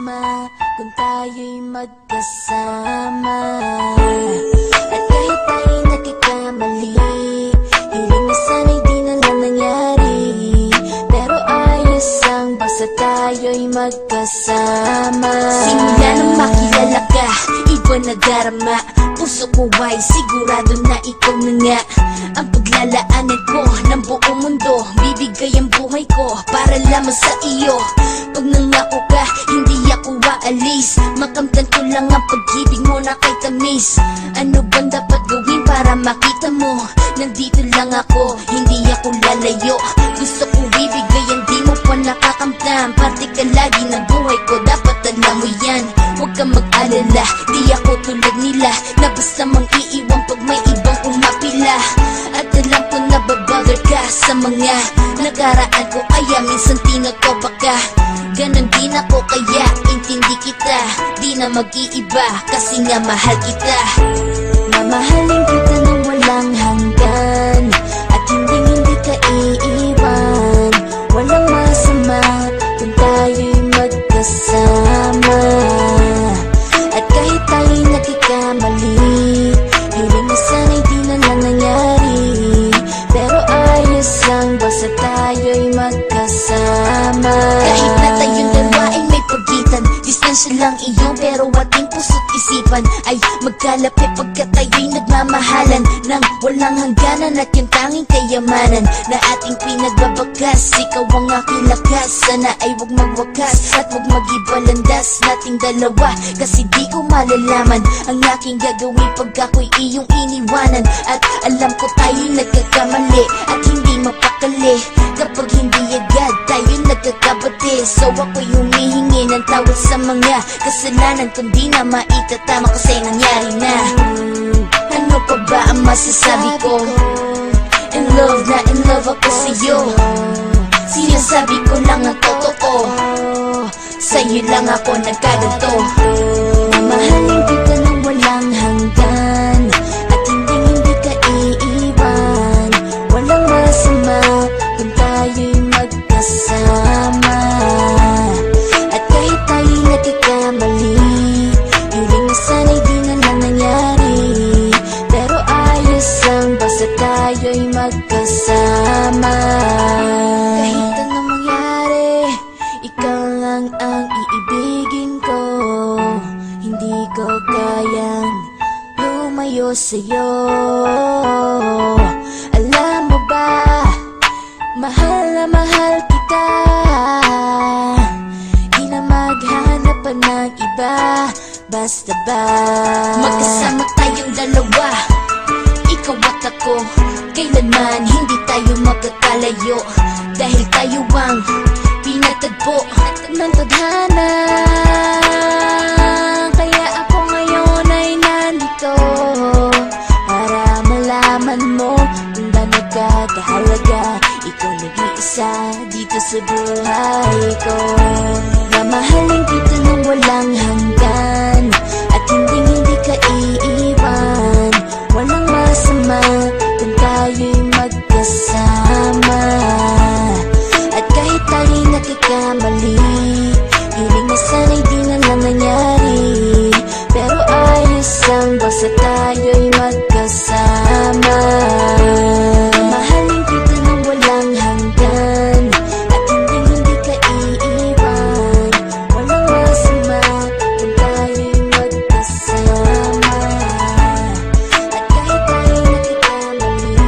masama kung tayo'y magkasama. At kahit tayo'y nagkakamali, hiling na sana'y di na lang nangyari. Pero ayos ang basta tayo'y magkasama. Simula nang makilala ka, iba na darama. Puso ko ay sigurado na ikaw na nga ang paglalaanan ko ng buong mundo. Bibigay ang buhay ko para lamang sa iyo. Pag nangako ka, hindi ako aalis. Makamtan ko lang ang pag-ibig mo na kay tamis. Ano bang dapat gawin para makita mo? Nandito lang ako, hindi ako lalayo. Gusto ko bibigay ang di mo pa nakakamtan. Parte ka lagi ng buhay ko, dapat alam mo yan. Huwag kang mag-alala, di ako tulad nila na basta mang iiwan pag may ibang umapila. At alam ko na babother ka sa mga nakaraan ko, kaya minsan tinotopa ka. Ganon din ako kaya intindi kita, di na mag-iiba kasi nga mahal kita. Mamahalin kita nang walang hanggan at hindi ka iiwan. Walang masama kung tayo'y magkasama. At kahit tayo'y nagkakamali, hiling na sana'y di na lang nangyari. Pero ayos lang basta tayo'y magkasama. Kahit na tayong dalawa ay may pagitan, distansya lang iyon pero ating puso't isipan ay magkalapit pagkat tayo'y nagmamahalan ng walang hangganan. At yung tanging kayamanan na ating pinagbabakas, ikaw ang aking lakas. Sana ay huwag magwakas at huwag mag-ibalandas nating dalawa, kasi di ko malalaman ang aking gagawin pag ako'y iyong iniwanan. At alam ko tayo'y nagkakamali at hindi mapakali kapag hindi agad tayo'y nagkakabati. So ako'y humihingi ng tawad sa mga kasalanan kung di na maitatama kasi nangyari na. Ano pa ba ang masasabi ko? In love na in love ako sa'yo. Sinasabi ko lang ang totoo, sa'yo lang ako nagkaganto. Mamahalin kita nang walang hanggan at hindi ka iiwan. Walang masama kung tayo'y magkasama. At kahit tayo'y nagkakamali, hiling na sana'y di na lang nangyari. Pero ayos lang basta tayo'y magkasama. Kahit anong mangyari, ikaw lang ang iibigin ko. Hindi ko kayang lumayo sa'yo. Alam mo ba, mahal na mahal kita. Di na maghanap pa ng iba, basta ba magkasama tayong dalawa, ikaw at ako. Kailanman hindi tayo magkakalayo, dahil tayo ang pinatagpo ng tadhana. Kaya ako ngayon ay nandito para malaman mo kung gaano ka kahalaga. Ikaw nag-iisa dito sa buhay ko. Mamahalin kita nang walang hanggan at hindi ka iiwan. Walang masama kung tayo'y magkasama. At kahit tayo'y nagkakamali, hiling na sana'y di na lang nangyari. Pero ayos lang basta tayo'y magkasama. Mahalin kita nang walang hanggan at hindi ka iiwan. Walang masama kung tayo'y magkasama. At kahit tayo'y nagkakamali,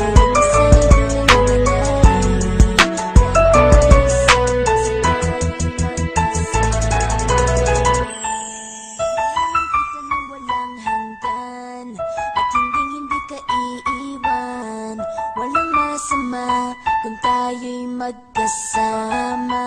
hiling na sana'y di na lang nangyari. Pero ayos lang basta tayo'y magkasama. Kita nang walang hanggan at hindi ka iiwan. Walang masama kung tayo'y magkasama.